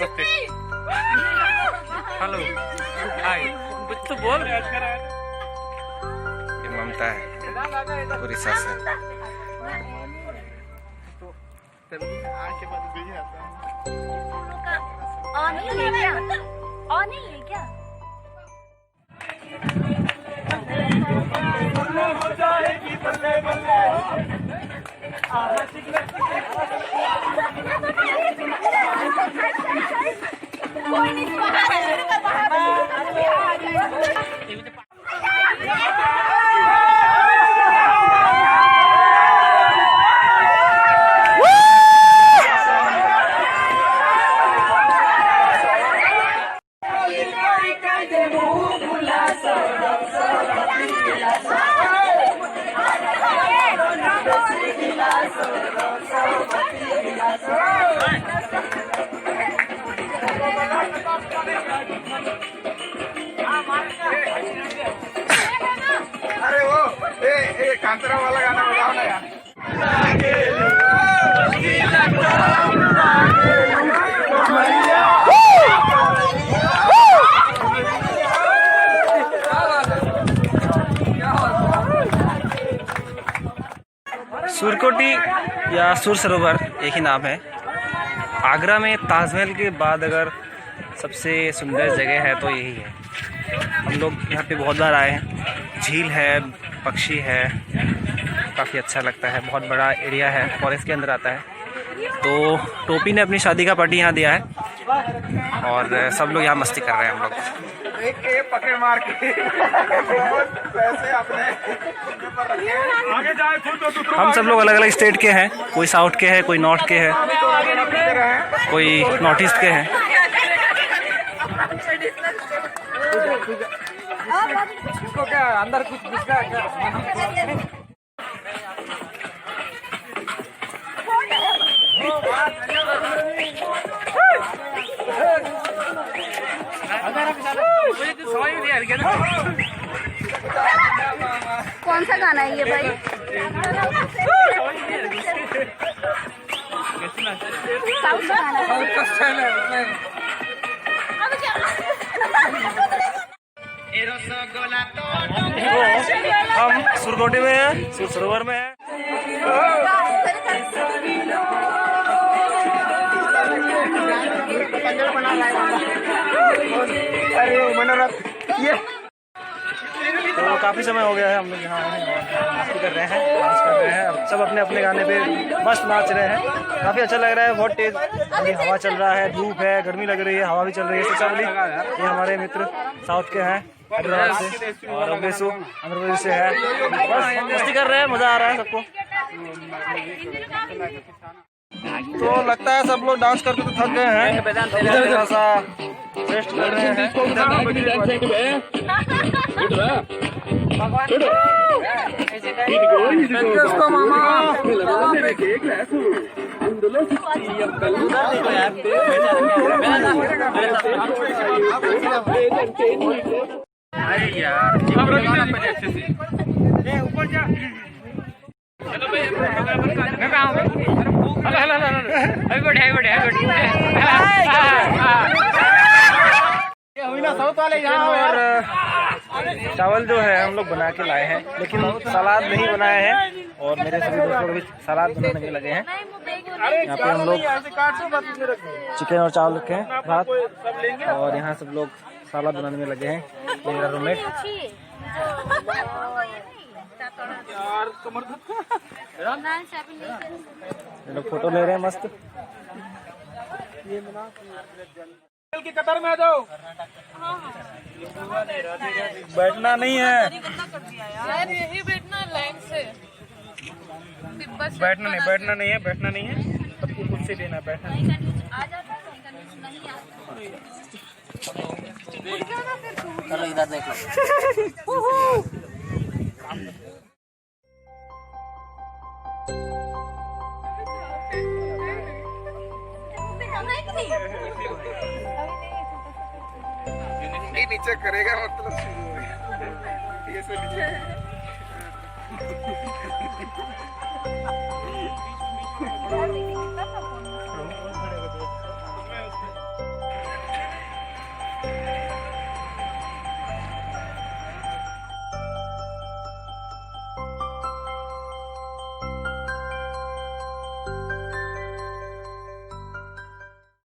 नमस्ते, हेलो, हाय, कुछ तो बोल। ये ममता है, पूरी सास है। नहीं है क्या? और नहीं है क्या? अरे वो कांतरा वाला गाना बताओ ना यार। सूरकोटी या सूर सरोवर एक ही नाम है। आगरा में ताजमहल के बाद अगर सबसे सुंदर जगह है तो यही है। हम लोग यहाँ पे बहुत बार आए हैं। झील है, पक्षी है, काफ़ी अच्छा लगता है। बहुत बड़ा एरिया है, फॉरेस्ट के अंदर आता है। तो टोपी ने अपनी शादी का पार्टी यहाँ दिया है और सब लोग यहाँ मस्ती कर रहे हैं। हम लोग पकड़ मार के पैसे अपने आगे जाए। हम सब लोग अलग अलग स्टेट के हैं। कोई साउथ के हैं, कोई नॉर्थ के हैं, कोई नॉर्थ ईस्ट के हैं। इसको क्या अंदर कुछ घुसका क्या? कौन सा गाना है ये भाई? साउथ का गाना है। हम सुरकोटी में हैं, सूर सरोवर में हैं। अरे मनोरथ ये तो काफ़ी समय हो गया है हम लोग यहाँ मस्ती कर रहे हैं, डांस कर रहे हैं। अब सब अपने अपने गाने पे मस्त नाच रहे हैं। काफ़ी अच्छा लग रहा है। बहुत तेज हवा चल रहा है, धूप है, गर्मी लग रही है, हवा भी चल रही है। सोचा ये हमारे मित्र साउथ के हैं, हैदराबाद से, और अवलेसु आंध्र प्रदेश से है। बस मस्ती कर रहे हैं, मज़ा आ रहा है सबको। तो लगता है सब लोग डांस करके तो थक गए हैं, थोड़ा सा रेस्ट कर रहे हैं। अरे यार ऊपर जा। हेलो भाई, मैं कहाँ हूँ? हेलो साउथ वाले यहाँ और चावल जो है हम लोग बना के लाए हैं, लेकिन सलाद नहीं बनाए हैं। और मेरे सभी दोस्तों को भी सलाद बनाने में लगे हैं। यहाँ पे हम लोग चिकन और चावल रखे हैं, भात, और यहाँ सब लोग सलाद बनाने में लगे हैं। ये मेरा रूममेट। ये लोग फोटो ले रहे हैं मस्त। की कतार में आ जाओ। बैठना नहीं है, यार यही बैठना लाइन से। बैठना नहीं है, बैठना नहीं है। सबको खुद से देना, बैठना नहीं। चलो इधर देख लो। नीचे करेगा मतलब ये से नीचे